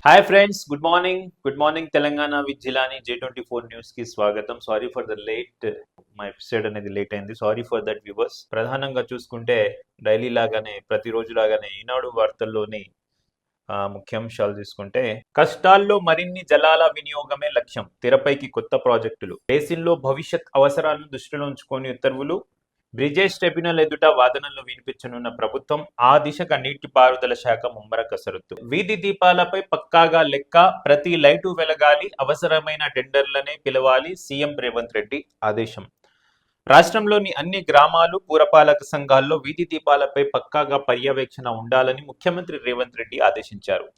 Hi friends, good morning Telangana with Jilani J24 news కి స్వాగతం. Sorry for the late, మా episode అనేది లేట్ అయింది. Sorry for that viewers. ప్రధానంగా చూసుకుంటే డైలీ లాగానే ప్రతిరోజు లాగానే ఈనాడు వార్తల్లోని ముఖ్యాంశాలు తీసుకుంటే, కష్టాల్లో మరిన్ని జలాల వినియోగమే లక్ష్యం, తెరపైకి కొత్త ప్రాజెక్టులు, బేసిన్లో భవిష్యత్ అవసరాలను దృష్టిలో ఉంచుకొని ఉత్తర్వులు, బ్రిజేష్ ట్రిబ్యునల్ ఎదుట వాదనలు వినిపించనున్న ప్రభుత్వం, ఆ దిశగా నీటిపారుదల శాఖ ముమ్మర కసరత్తు. వీధి దీపాలపై పక్కాగా లెక్క, ప్రతి లైటు వెలగాలి, అవసరమైన టెండర్లనే పిలవాలి, సీఎం రేవంత్ రెడ్డి ఆదేశం. రాష్ట్రంలోని అన్ని గ్రామాలు, పురపాలక సంఘాల్లో వీధి దీపాలపై పక్కాగా పర్యవేక్షణ ఉండాలని ముఖ్యమంత్రి రేవంత్ రెడ్డి ఆదేశించారు.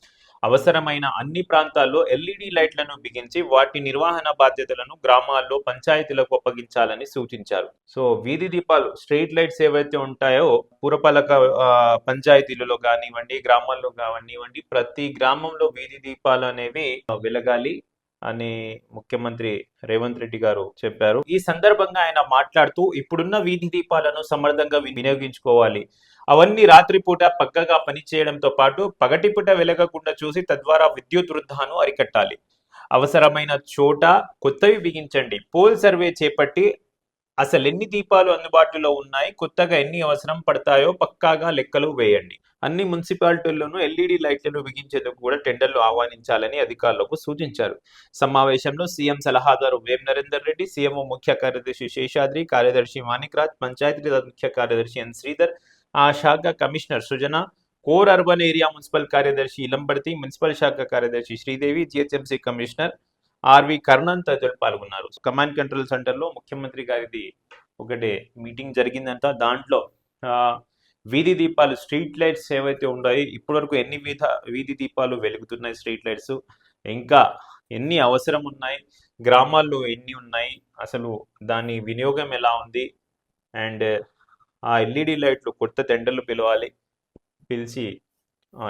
అవసరమైన అన్ని ప్రాంతాల్లో ఎల్ఈడి లైట్లను బిగించి వాటి నిర్వహణ బాధ్యతలను గ్రామాల్లో పంచాయతీలకు అప్పగించాలని సూచించారు. సో వీధి దీపాలు, స్ట్రీట్ లైట్స్ ఏవైతే ఉంటాయో పురపాలక పంచాయతీలలో కానివ్వండి, గ్రామాల్లో కానివ్వండి, ప్రతి గ్రామంలో వీధి దీపాలు అనేవి వెలగాలి అని ముఖ్యమంత్రి రేవంత్ రెడ్డి గారు చెప్పారు. ఈ సందర్భంగా ఆయన మాట్లాడుతూ, ఇప్పుడున్న వీధి దీపాలను సమర్థంగా వినియోగించుకోవాలి, అవన్నీ రాత్రిపూట పక్కగా పనిచేయడంతో పాటు పగటిపూట వెలగకుండా చూసి తద్వారా విద్యుత్ వృద్ధాను అరికట్టాలి. అవసరమైన చోట కొత్తవి బిగించండి, పోల్ సర్వే చేపట్టి అసలు ఎన్ని దీపాలు అందుబాటులో ఉన్నాయి, కొత్తగా ఎన్ని అవసరం పడతాయో పక్కాగా లెక్కలు వేయండి. అన్ని మున్సిపాలిటీల్లోనూ ఎల్ఈడి లైట్లను బిగించేందుకు కూడా టెండర్లు ఆహ్వానించాలని అధికారులకు సూచించారు. సమావేశంలో సీఎం సలహాదారు వేం నరేందర్ రెడ్డి, సీఎంఓ ముఖ్య కార్యదర్శి శేషాద్రి, కార్యదర్శి మాణిక్రాజ్, పంచాయతీరాజ్ ముఖ్య కార్యదర్శి ఎన్ శ్రీధర్, ఆ శాఖ commissioner Srujana, core urban area municipal కార్యదర్శి ఇలంబర్తి, మున్సిపల్ శాఖ కార్యదర్శి Sridevi, GHMC commissioner RV Karnan తదితరులు పాల్గొన్నారు. కమాండ్ కంట్రోల్ సెంటర్ లో ముఖ్యమంత్రి గారిది ఒకటే మీటింగ్ జరిగిందంట. దాంట్లో వీధి దీపాలు, స్ట్రీట్ లైట్స్ ఏవైతే ఉన్నాయో ఇప్పటి వరకు ఎన్ని వీధి దీపాలు వెలుగుతున్నాయి, స్ట్రీట్ లైట్స్ ఇంకా ఎన్ని అవసరం ఉన్నాయి, గ్రామాల్లో ఎన్ని ఉన్నాయి, అసలు దాని వినియోగం ఎలా ఉంది, అండ్ ఆ ఎల్ఈడి లైట్లు కొత్త టెండర్లు పిలిచి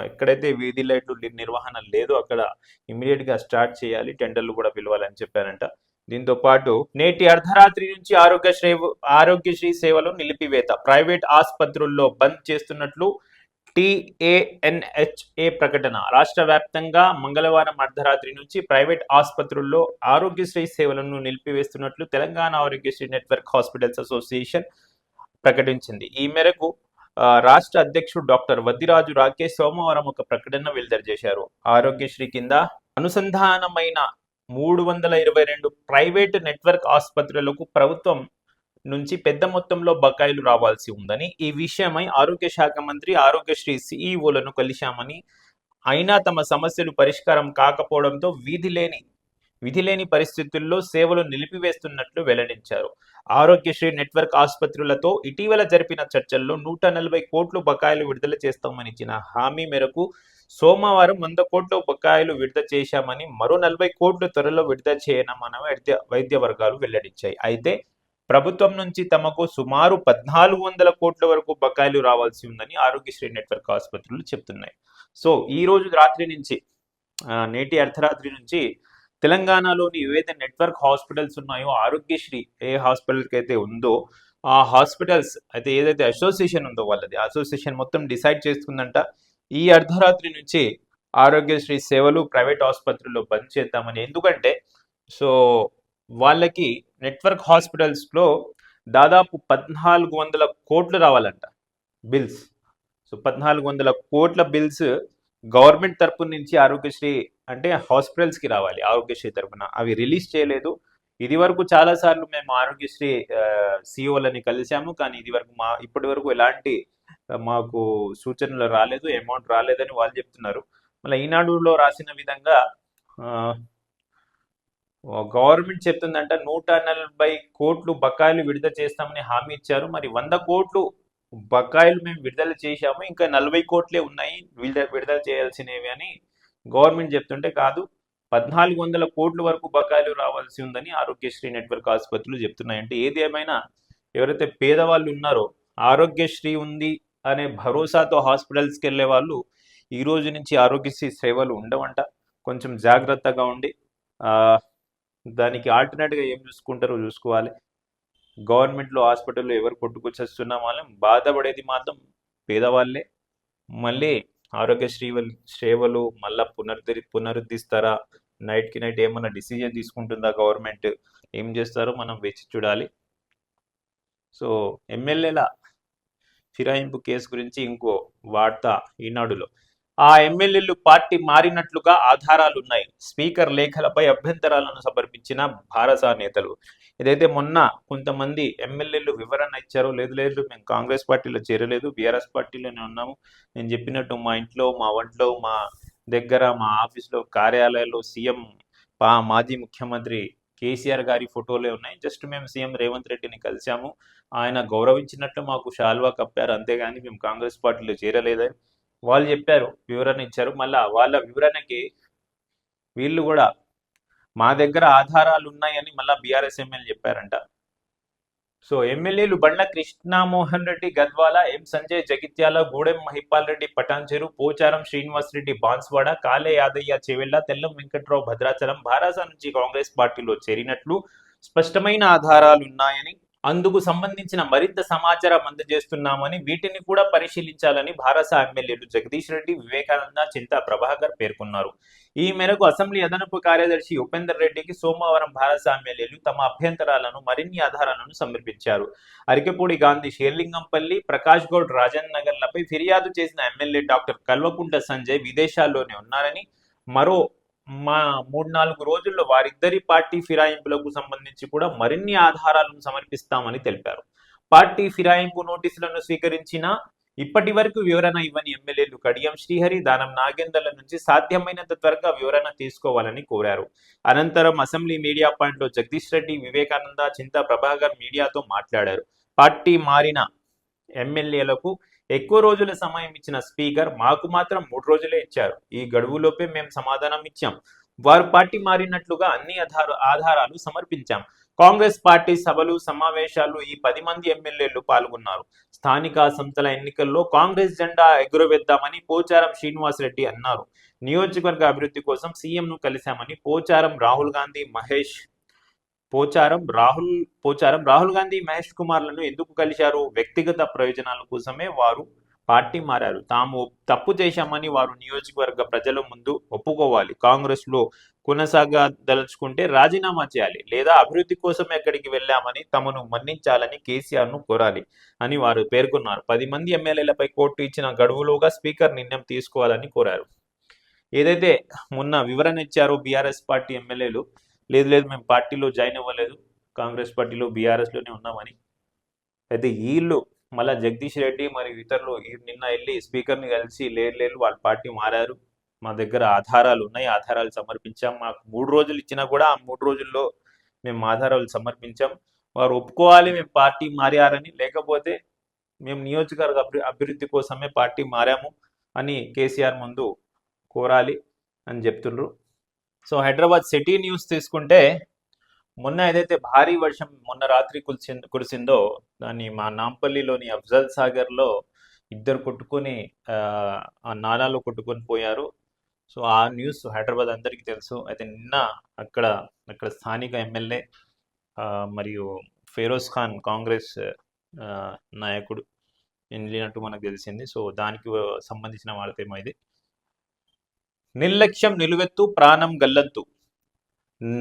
ఎక్కడైతే వీధి లైట్లు నిర్వహణ లేదో అక్కడ ఇమీడియట్ గా స్టార్ట్ చేయాలి, టెండర్లు కూడా పిలవాలని చెప్పారంట. దీంతో పాటు నేటి అర్ధరాత్రి నుంచి ఆరోగ్యశ్రీ సేవలు నిలిపివేత, ప్రైవేట్ ఆసుపత్రుల్లో బంద్ చేస్తున్నట్లు టిఏఎన్హెచ్ఏ ప్రకటన. రాష్ట్ర వ్యాప్తంగా మంగళవారం అర్ధరాత్రి నుంచి ప్రైవేట్ ఆసుపత్రుల్లో ఆరోగ్యశ్రీ సేవలను నిలిపివేస్తున్నట్లు Telangana Aarogyasri network hospitals association ప్రకటించింది. ఈ మేరకు రాష్ట్ర అధ్యక్షుడు డాక్టర్ వద్దిరాజు రాకేష్ సోమవారం ఒక ప్రకటన విడుదల చేశారు. ఆరోగ్యశ్రీ కింద అనుసంధానమైన 322 ప్రైవేటు నెట్వర్క్ ఆసుపత్రులకు ప్రభుత్వం నుంచి పెద్ద మొత్తంలో బకాయిలు రావాల్సి ఉందని, ఈ విషయమై ఆరోగ్య శాఖ మంత్రి, ఆరోగ్యశ్రీ సిఈఓలను కలిశామని, అయినా తమ సమస్యలు పరిష్కారం కాకపోవడంతో విధి లేని పరిస్థితుల్లో సేవలు నిలిపివేస్తున్నట్లు వెల్లడించారు. ఆరోగ్యశ్రీ నెట్వర్క్ ఆసుపత్రులతో ఇటీవల జరిపిన చర్చల్లో 140 కోట్లు బకాయిలు విడుదల చేస్తామని ఇచ్చిన హామీ మేరకు సోమవారం 100 కోట్ల బకాయిలు విడుదల చేశామని, మరో 40 కోట్లు త్వరలో విడుదల చేయనమని వైద్య వర్గాలు వెల్లడించాయి. అయితే ప్రభుత్వం నుంచి తమకు సుమారు 1400 కోట్ల వరకు బకాయిలు రావాల్సి ఉందని ఆరోగ్యశ్రీ నెట్వర్క్ ఆసుపత్రులు చెప్తున్నాయి. సో ఈ రోజు రాత్రి నుంచి, నేటి అర్ధరాత్రి నుంచి తెలంగాణలోని ఏవైతే నెట్వర్క్ హాస్పిటల్స్ ఉన్నాయో, ఆరోగ్యశ్రీ ఏ హాస్పిటల్కి అయితే ఉందో ఆ హాస్పిటల్స్ అయితే ఏదైతే అసోసియేషన్ ఉందో వాళ్ళది అసోసియేషన్ మొత్తం డిసైడ్ చేసుకుందంట, ఈ అర్ధరాత్రి నుంచి ఆరోగ్యశ్రీ సేవలు ప్రైవేట్ ఆసుపత్రుల్లో బంద్ చేద్దామని. ఎందుకంటే సో వాళ్ళకి నెట్వర్క్ హాస్పిటల్స్లో దాదాపు 1400 కోట్లు రావాలంట బిల్స్. సో 1400 కోట్ల బిల్స్ గవర్నమెంట్ తరపు నుంచి ఆరోగ్యశ్రీ అంటే హాస్పిటల్స్కి రావాలి. ఆరోగ్యశ్రీ తరపున అవి రిలీజ్ చేయలేదు. ఇది వరకు చాలాసార్లు మేము ఆరోగ్యశ్రీ సిఇఓలని కలిసాము, కానీ ఇప్పటి వరకు ఎలాంటి మాకు సూచనలు రాలేదు, అమౌంట్ రాలేదని వాళ్ళు చెప్తున్నారు. మళ్ళీ ఈనాడులో రాసిన విధంగా గవర్నమెంట్ చెప్తుందంట 140 కోట్లు బకాయిలు విడుదల చేస్తామని హామీ ఇచ్చారు. మరి 100 కోట్లు బకాయిలు మేము విడుదల చేశాము, ఇంకా 40 కోట్లే ఉన్నాయి విడుదల చేయాల్సినవి అని గవర్నమెంట్ చెప్తుంటే, కాదు 1400 కోట్ల వరకు బకాయిలు రావాల్సి ఉందని ఆరోగ్యశ్రీ నెట్వర్క్ ఆసుపత్రులు చెప్తున్నాయంటే, ఏది ఏమైనా ఎవరైతే పేదవాళ్ళు ఉన్నారో ఆరోగ్యశ్రీ ఉంది అనే భరోసాతో హాస్పిటల్స్కి వెళ్ళే వాళ్ళు ఈ రోజు నుంచి ఆరోగ్యశ్రీ సేవలు ఉండవంట. కొంచెం జాగ్రత్తగా ఉండి దానికి ఆల్టర్నేట్గా ఏం చూసుకుంటారో చూసుకోవాలి. గవర్నమెంట్లో హాస్పిటల్లో ఎవరు కొట్టుకొచ్చేస్తున్నా వాళ్ళం బాధపడేది మాత్రం పేదవాళ్ళే. మళ్ళీ ఆరోగ్యశ్రీ సేవలు మళ్ళా పునరుద్ధరిస్తారా, నైట్కి నైట్ ఏమన్నా డిసిజన్ తీసుకుంటుందా గవర్నమెంట్, ఏం చేస్తారో మనం వేచి చూడాలి. సో ఎమ్మెల్యేల ఫిరాయింపు కేసు గురించి ఇంకో వార్త ఈనాడులో. ఆ ఎమ్మెల్యేలు పార్టీ మారినట్లుగా ఆధారాలున్నాయి, స్పీకర్ లేఖలపై అభ్యంతరాలను సమర్పించిన భారత నేతలు. ఇదైతే మొన్న కొంతమంది ఎమ్మెల్యేలు వివరణ ఇచ్చారో, లేదు లేదు మేము కాంగ్రెస్ పార్టీలో చేరలేదు, బీఆర్ఎస్ పార్టీలోనే ఉన్నాము, నేను చెప్పినట్టు మా ఇంట్లో, మా వంట్లో, మా దగ్గర, మా ఆఫీస్లో, కార్యాలయాల్లో సీఎం మాజీ ముఖ్యమంత్రి కేసీఆర్ గారి ఫోటోలే ఉన్నాయి, జస్ట్ మేము సీఎం రేవంత్ రెడ్డిని కలిసాము, ఆయన గౌరవించినట్లు మాకు శాల్వా కప్పారు, అంతేగాని మేము కాంగ్రెస్ పార్టీలో చేరలేదని వాళ్ళు చెప్పారు, వివరణ ఇచ్చారు. మళ్ళా వాళ్ళ వివరణకి వీళ్ళు కూడా మా దగ్గర ఆధారాలు ఉన్నాయని మళ్ళా బీఆర్ఎస్ ఎమ్మెల్యే చెప్పారంట. సో ఎమ్మెల్యేలు బండ్ల కృష్ణమోహన్ రెడ్డి గద్వాల, ఎం సంజయ్ జగిత్యాల, గూడెం మహిపాల్ రెడ్డి పటాన్చెరు, పోచారం శ్రీనివాస్ రెడ్డి బాన్స్వాడ, కాలే యాదయ్య చెవెళ్ళ, తెల్లం వెంకట్రావు భద్రాచలం, భారాస నుంచి కాంగ్రెస్ పార్టీలో చేరినట్లు స్పష్టమైన ఆధారాలున్నాయని, అందుకు సంబంధించిన మరింత సమాచారం అందజేస్తున్నామని, వీటిని కూడా పరిశీలించాలని భారస ఎమ్మెల్యేలు జగదీష్ రెడ్డి, వివేకానంద, చింతా ప్రభాకర్ పేర్కొన్నారు. ఈ మేరకు అసెంబ్లీ అదనపు కార్యదర్శి ఉపేందర్ రెడ్డికి సోమవారం భారస ఎమ్మెల్యేలు తమ అభ్యంతరాలను, మరిన్ని ఆధారాలను సమర్పించారు. అరికెపూడి గాంధీ, షేర్లింగంపల్లి, ప్రకాష్ గౌడ్, రాజన్ నగర్లపై ఫిర్యాదు చేసిన ఎమ్మెల్యే డాక్టర్ కల్వకుంట్ల సంజయ్ విదేశాల్లోనే ఉన్నారని, మరో 3-4 రోజుల్లో వారిద్దరి పార్టీ ఫిరాయింపులకు సంబంధించి కూడా మరిన్ని ఆధారాలను సమర్పిస్తామని తెలిపారు. పార్టీ ఫిరాయింపు నోటీసులను స్వీకరించిన ఇప్పటి వరకు వివరణ ఇవ్వని ఎమ్మెల్యేలు కడియం శ్రీహరి, దానం నాగేందర్ల నుంచి సాధ్యమైనంత త్వరగా వివరణ తీసుకోవాలని కోరారు. అనంతరం అసెంబ్లీ మీడియా పాయింట్లో జగదీష్ రెడ్డి, వివేకానంద, చింతా ప్రభాకర్ మీడియాతో మాట్లాడారు. పార్టీ మారిన ఎమ్మెల్యేలకు ఎక్కువ రోజుల సమయం ఇచ్చిన స్పీకర్ మాకు మాత్రం 3 రోజులే ఇచ్చారు, ఈ గడువులోపే మేము సమాధానం ఇచ్చాం, వారు పార్టీ మారినట్లుగా అన్ని ఆధారాలు సమర్పించాం. కాంగ్రెస్ పార్టీ సభలు, సమావేశాలు ఈ 10 మంది ఎమ్మెల్యేలు పాల్గొన్నారు. స్థానిక సంస్థల ఎన్నికల్లో కాంగ్రెస్ జెండా ఎగురవేద్దామని పోచారం శ్రీనివాస్ రెడ్డి అన్నారు. నియోజకవర్గ అభివృద్ధి కోసం సీఎంను కలిశామని పోచారం రాహుల్ గాంధీ, మహేష్ కుమార్లను ఎందుకు కలిశారు? వ్యక్తిగత ప్రయోజనాల కోసమే వారు పార్టీ మారారు. తాము తప్పు చేశామని వారు నియోజకవర్గ ప్రజల ముందు ఒప్పుకోవాలి. కాంగ్రెస్ లో కొనసాగదలుచుకుంటే రాజీనామా చేయాలి, లేదా అభివృద్ధి కోసం ఎక్కడికి వెళ్ళామని తమను మన్నించాలని కేసీఆర్ ను కోరాలి అని వారు పేర్కొన్నారు. 10 మంది ఎమ్మెల్యేలపై కోర్టు ఇచ్చిన గడువులోగా స్పీకర్ నిర్ణయం తీసుకోవాలని కోరారు. ఏదైతే మొన్న వివరణ ఇచ్చారో బీఆర్ఎస్ పార్టీ ఎమ్మెల్యేలు, లేదు లేదు మేము పార్టీలో జాయిన్ అవ్వలేదు, కాంగ్రెస్ పార్టీలో బీఆర్ఎస్లోనే ఉన్నామని, అయితే వీళ్ళు మళ్ళా జగదీష్ రెడ్డి మరియు ఇతరులు నిన్న వెళ్ళి స్పీకర్ని కలిసి లేదు వాళ్ళ పార్టీ మారారు, మా దగ్గర ఆధారాలు ఉన్నాయి, ఆధారాలు సమర్పించాం, మాకు 3 రోజులు ఇచ్చినా కూడా ఆ 3 రోజుల్లో మేము ఆధారాలు సమర్పించాం, వారు ఒప్పుకోవాలి మేము పార్టీ మారారని, లేకపోతే మేము నియోజకవర్గ అభివృద్ధి కోసమే పార్టీ మారాము అని కేసీఆర్ ముందు కోరాలి అని చెప్తుండ్రు. సో హైదరాబాద్ సిటీ న్యూస్ తీసుకుంటే, మొన్న ఏదైతే భారీ వర్షం మొన్న రాత్రి కురిసిందో దాన్ని మా నాంపల్లిలోని అఫ్జల్ సాగర్లో ఇద్దరు కొట్టుకొని ఆ నాలాలో కొట్టుకొని పోయారు. సో ఆ న్యూస్ హైదరాబాద్ అందరికీ తెలుసు. అయితే నిన్న అక్కడ స్థానిక ఎమ్మెల్యే మరియు ఫెరోజ్ ఖాన్ కాంగ్రెస్ నాయకుడు వెళ్ళినట్టు మనకు తెలిసింది. సో దానికి సంబంధించిన వార్త ఏమో ఇది. నిర్లక్ష్యం నిలువెత్తు, ప్రాణం గల్లంతు.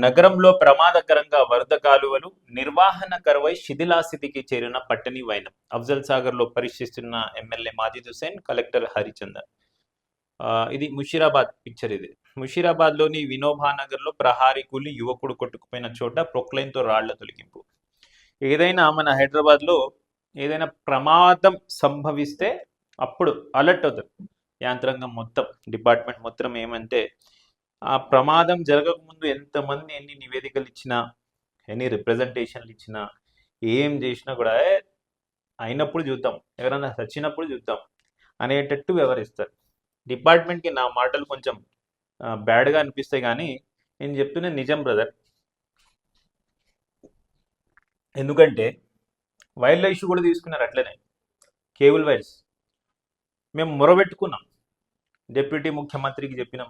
నగరంలో ప్రమాదకరంగా వరద కాలువలు, నిర్వహణ కరువై శిథిలాస్థితికి చేరిన పట్టణి వైనం. అఫ్జల్ సాగర్ లో పరీక్షిస్తున్న ఎమ్మెల్యే మాజిద్ హుసేన్, కలెక్టర్ హరిచందన్. ఇది ముషీరాబాద్ పిక్చర్. ఇది ముషీరాబాద్ లోని వినోభానగర్ లో ప్రహారీ కూలి యువకుడు కొట్టుకుపోయిన చోట ప్రొక్లైన్ తో రాళ్ల తొలగింపు. ఏదైనా మన హైదరాబాద్ లో ఏదైనా ప్రమాదం సంభవిస్తే అప్పుడు అలర్ట్ అవుతారు యాంత్రాంగం మొత్తం, డిపార్ట్మెంట్ మొత్తం. ఏమంటే ఆ ప్రమాదం జరగకముందు ఎంతమంది ఎన్ని నివేదికలు ఇచ్చినా, ఎన్ని రిప్రజెంటేషన్లు ఇచ్చినా, ఏం చేసినా కూడా అయినప్పుడు చూద్దాం, ఎవరైనా చచ్చినప్పుడు చూద్దాం అనేటట్టు వ్యవహరిస్తారు. డిపార్ట్మెంట్కి నా మాటలు కొంచెం బ్యాడ్గా అనిపిస్తాయి, కానీ నేను చెప్తున్నా నిజం బ్రదర్. ఎందుకంటే వైల్డ్ లైఫ్ ఇష్యూ కూడా తీసుకున్నారు అట్లనే, కేబుల్ వైర్స్. మేము మొరబెట్టుకున్నాం, డిప్యూటీ ముఖ్యమంత్రికి చెప్పినాం,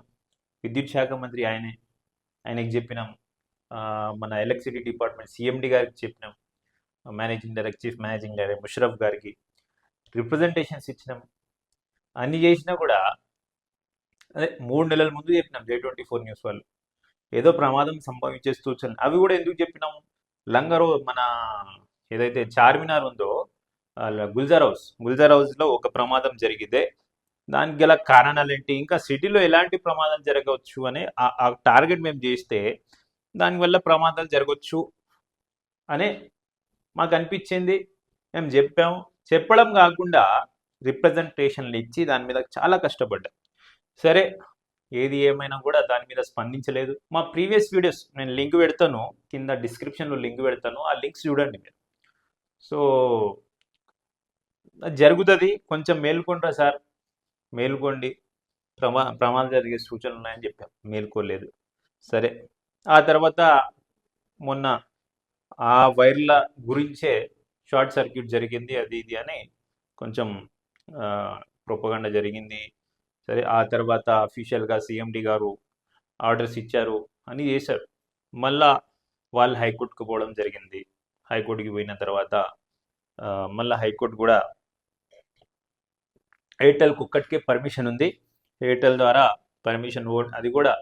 విద్యుత్ శాఖ మంత్రి ఆయనకి చెప్పినాం, మన ఎలక్ట్రిసిటీ డిపార్ట్మెంట్ సిఎండి గారికి చెప్పినాం, చీఫ్ మేనేజింగ్ డైరెక్టర్ ముషరఫ్ గారికి రిప్రజెంటేషన్స్ ఇచ్చినాం. అన్ని చేసినా కూడా అదే 3 నెలల ముందు చెప్పినాం J24 న్యూస్ వాళ్ళు. ఏదో ప్రమాదం సంభవించేస్తూ వచ్చింది. అవి కూడా ఎందుకు చెప్పినాము? లంగరో మన ఏదైతే చార్మినార్ ఉందో గుల్జార్ హౌస్లో ఒక ప్రమాదం జరిగితే దానికి గల కారణాలు ఏంటి, ఇంకా సిటీలో ఎలాంటి ప్రమాదాలు జరగవచ్చు అనే ఆ టార్గెట్ మేము చేస్తే దానివల్ల ప్రమాదాలు జరగవచ్చు అనే మాకు అనిపించింది. మేము చెప్పాము. చెప్పడం కాకుండా రిప్రజెంటేషన్లు ఇచ్చి దాని మీద చాలా కష్టపడ్డాం. సరే, ఏది ఏమైనా కూడా దాని మీద స్పందించలేదు. మా ప్రీవియస్ వీడియోస్ నేను లింక్ పెడతాను, కింద డిస్క్రిప్షన్లో లింక్ పెడతాను, ఆ లింక్స్ చూడండి మీరు. సో జరుగుతుంది, కొంచెం మేల్కొంటారా సార్, మేల్కోండి, ప్రమాదం జరిగే సూచనలు ఉన్నాయని చెప్పాం. మేల్కోలేదు. సరే, ఆ తర్వాత మొన్న ఆ వైర్ల గురించే షార్ట్ సర్క్యూట్ జరిగింది అది ఇది అని కొంచెం ప్రొపగండా జరిగింది. సరే, ఆ తర్వాత అఫీషియల్గా CMD గారు ఆర్డర్స్ ఇచ్చారు అని చేశారు. మళ్ళా వాళ్ళు హైకోర్టుకు పోవడం జరిగింది. హైకోర్టుకి పోయిన తర్వాత మళ్ళీ హైకోర్టు కూడా ఎయిర్టెల్కి ఒక్కటికే పర్మిషన్ ఉంది. ఎయిర్టెల్ ద్వారా పర్మిషన్ అది కూడా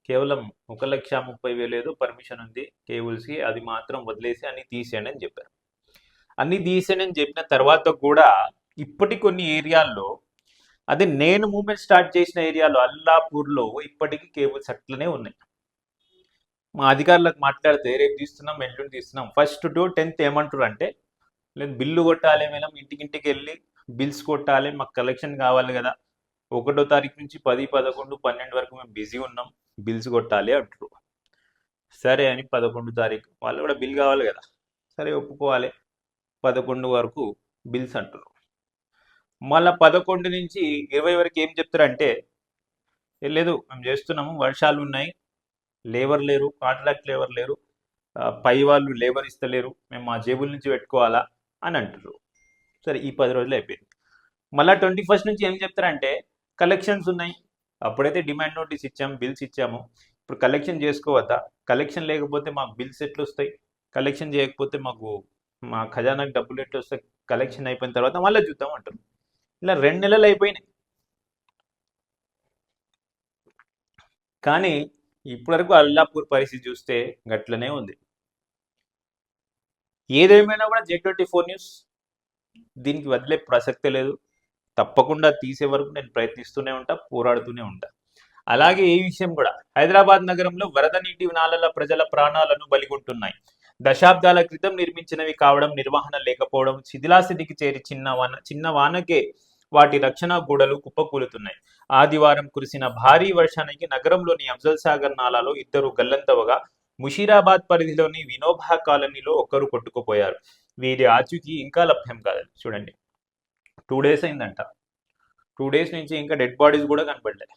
కేవలం 1,30,000 ఏదో పర్మిషన్ ఉంది కేబుల్స్కి, అది మాత్రం వదిలేసి అన్ని తీసేయండి అని చెప్పారు. అన్ని తీసేయండి అని చెప్పిన తర్వాత కూడా ఇప్పటి కొన్ని ఏరియాల్లో, అదే నేను మూవ్మెంట్ స్టార్ట్ చేసిన ఏరియాలో అల్లాపూర్లో ఇప్పటికీ కేబుల్స్ అట్లనే ఉన్నాయి. మా అధికారులకు మాట్లాడితే రేపు తీస్తున్నాం, ఎల్లుండి తీస్తున్నాం, 1st to 10th ఏమంటారు అంటే, లేదు బిల్లు కొట్టాలి, మేడం ఇంటికి వెళ్ళి బిల్స్ కొట్టాలి, మాకు కలెక్షన్ కావాలి కదా, 1వ తారీఖు నుంచి 10, 11, 12 వరకు మేము బిజీ ఉన్నాం, బిల్స్ కొట్టాలి అంటారు. సరే అని 11వ తారీఖు వాళ్ళు కూడా బిల్ కావాలి కదా, సరే ఒప్పుకోవాలి, 11 వరకు బిల్స్ అంటారు. మళ్ళీ 11 నుంచి 20 వరకు ఏం చెప్తారంటే, లేదు మేము చేస్తున్నాము, వర్షాలు ఉన్నాయి, లేబర్ లేరు, కాంట్రాక్ట్ లేబర్ లేరు, పై వాళ్ళు లేబర్ ఇస్తలేరు, మేము మా జేబుల నుంచి పెట్టుకోవాలా అని అంటారు. సరే, ఈ 10 రోజులు అయిపోయింది. మళ్ళీ 21st నుంచి ఏం చెప్తారంటే, కలెక్షన్స్ ఉన్నాయి, అప్పుడైతే డిమాండ్ నోటీస్ ఇచ్చాము, బిల్స్ ఇచ్చాము, ఇప్పుడు కలెక్షన్ చేసుకోవద్దా, కలెక్షన్ లేకపోతే మాకు బిల్స్ ఎట్లు వస్తాయి, కలెక్షన్ చేయకపోతే మాకు మా ఖజానాకి డబ్బులు ఎట్లు వస్తాయి, కలెక్షన్ అయిపోయిన తర్వాత మళ్ళీ చూద్దాం అంటారు. ఇలా 2 నెలలు అయిపోయినాయి. కానీ ఇప్పటివరకు అల్లాపూర్ పరిస్థితి చూస్తే గట్లనే ఉంది. ఏదేమైనా కూడా J24 న్యూస్ దీనికి వదిలే ప్రసక్తే లేదు. తప్పకుండా తీసే వరకు నేను ప్రయత్నిస్తూనే ఉంటా, పోరాడుతూనే ఉంటా. అలాగే ఈ విషయం కూడా, హైదరాబాద్ నగరంలో వరద నీటి నాలల ప్రజల ప్రాణాలను బలిగొంటున్నాయి. దశాబ్దాల క్రితం నిర్మించినవి కావడం, నిర్వహణ లేకపోవడం, శిథిలాస్థితికి చేరి చిన్న వానకే వాటి రక్షణ గోడలు కుప్పకూలుతున్నాయి. ఆదివారం కురిసిన భారీ వర్షానికి నగరంలోని అఫ్జల్ సాగర్ నాలాలో 2 గల్లంతవగా, ముషీరాబాద్ పరిధిలోని వినోబా కాలనీలో 1 కొట్టుకుపోయారు. వీరి ఆచూకీ ఇంకా లభ్యం కాలేదు. చూడండి, 2 days అయిందంట. 2 days నుంచి ఇంకా డెడ్ బాడీస్ కూడా కనపడలే.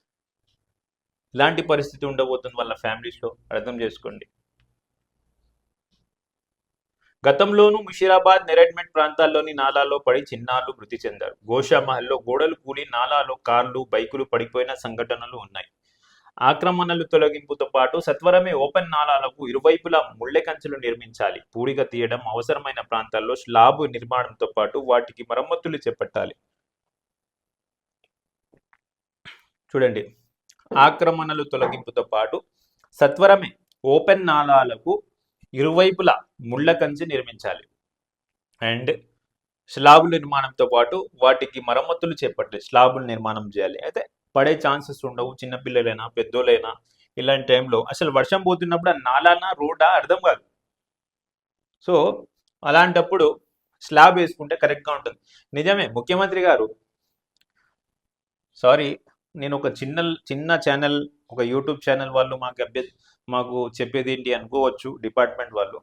ఇలాంటి పరిస్థితి ఉండబోతుంది వాళ్ళ ఫ్యామిలీస్లో, అర్థం చేసుకోండి. గతంలోనూ ముషీరాబాద్, నెరెడ్మెంట్ ప్రాంతాల్లోని నాలాలో పడి చిన్నారులు మృతి చెందారు. గోషామహల్లో గోడలు కూలి నాలాలో కార్లు, బైకులు పడిపోయిన సంఘటనలు ఉన్నాయి. ఆక్రమణలు తొలగింపుతో పాటు సత్వరమే ఓపెన్ నాలాలకు ఇరువైపులా ముళ్ళె కంచెలు నిర్మించాలి. పూడిక తీయడం, అవసరమైన ప్రాంతాల్లో స్లాబ్ నిర్మాణంతో పాటు వాటికి మరమ్మతులు చేపట్టాలి. చూడండి, ఆక్రమణలు తొలగింపుతో పాటు సత్వరమే ఓపెన్ నాలాలకు ఇరువైపులా ముళ్ళ కంచె నిర్మించాలి అండ్ స్లాబుల నిర్మాణంతో పాటు వాటికి మరమ్మతులు చేపట్టాలి. స్లాబుల నిర్మాణం చేయాలి. అయితే పడే ఛాన్సెస్ ఉండవు. చిన్నపిల్లలైనా పెద్దోళ్ళైనా ఇలాంటి టైంలో అసలు వర్షం పోతున్నప్పుడు ఆ నాలానా రోడ్డా అర్థం కాదు. సో అలాంటప్పుడు స్లాబ్ వేసుకుంటే కరెక్ట్గా ఉంటుంది. నిజమే, ముఖ్యమంత్రి గారు, సారీ, నేను ఒక చిన్న ఛానల్, ఒక యూట్యూబ్ ఛానల్ వాళ్ళు మాకు చెప్పేది ఏంటి అనుకోవచ్చు డిపార్ట్మెంట్ వాళ్ళు,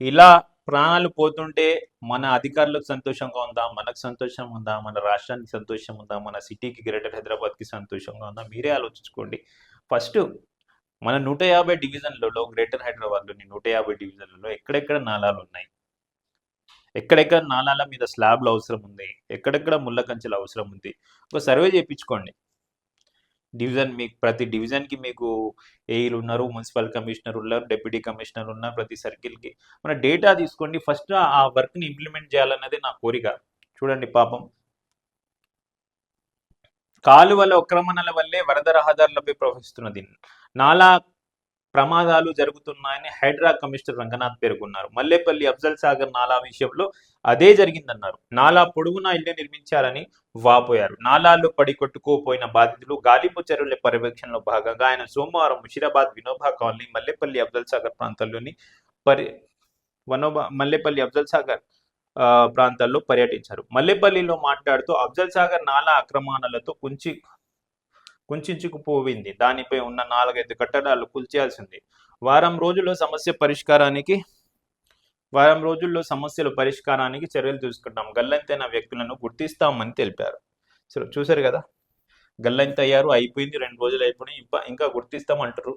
ఇలా ప్రాణాలు పోతుంటే మన అధికారులకు సంతోషంగా ఉందా, మనకు సంతోషం ఉందా, మన రాష్ట్రానికి సంతోషం ఉందా, మన సిటీకి, గ్రేటర్ హైదరాబాద్కి సంతోషంగా ఉందా, మీరే ఆలోచించుకోండి. ఫస్ట్ మన 150 డివిజన్లలో, గ్రేటర్ హైదరాబాద్లోని 150 డివిజన్లలో ఎక్కడెక్కడ నాలాలు ఉన్నాయి, ఎక్కడెక్కడ నాలాల మీద స్లాబ్లు అవసరం ఉంది, ఎక్కడెక్కడ ముళ్ళ కంచెలు అవసరం ఉంది, ఒక సర్వే చేయించుకోండి. ప్రతి డివిజన్కి మీకు ఏఈలు ఉన్నారు, మున్సిపల్ కమిషనర్ ఉన్నారు, డిప్యూటీ కమిషనర్ ఉన్నారు, ప్రతి సర్కిల్కి మన డేటా తీసుకోండి. ఫస్ట్ ఆ వర్క్ని ఇంప్లిమెంట్ చేయాలన్నదే నా కోరిక. చూడండి, పాపం కాలువల ఆక్రమణల వల్లే వరద రహదారులపై ప్రవహిస్తున్నది. నాలా ప్రమాదాలు జరుగుతున్నాయని హైడ్రా కమిషనర్ రంగనాథ్ పేర్కొన్నారు. మల్లేపల్లి అఫ్జల్ సాగర్ నాలా విషయంలో అదే జరిగిందన్నారు. నాలా పొడుగునా ఇల్లు నిర్మించాలని వాపోయారు. నాలాల్లో పడి కొట్టుకుపోయిన బాధితులు గాలింపు చర్యల పర్యవేక్షణలో భాగంగా ఆయన సోమవారం ముషీరాబాద్ వినోబా కాలనీ మల్లేపల్లి అఫ్జల్ సాగర్ ప్రాంతాల్లోని మల్లేపల్లి అఫ్జల్ సాగర్ ప్రాంతాల్లో పర్యటించారు. మల్లేపల్లిలో మాట్లాడుతూ అఫ్జల్ సాగర్ నాలా ఆక్రమణలతో కుంచుకుపోయింది. దానిపై ఉన్న 4-5 కట్టడాలు కూల్చేయాల్సింది. వారం రోజుల్లో సమస్యల పరిష్కారానికి చర్యలు తీసుకుంటాం. గల్లంతైన వ్యక్తులను గుర్తిస్తామని తెలిపారు. చూసారు కదా, గల్లంత అయ్యారు, అయిపోయింది, 2 రోజులు అయిపోయినాయి, ఇంకా గుర్తిస్తామంటారు.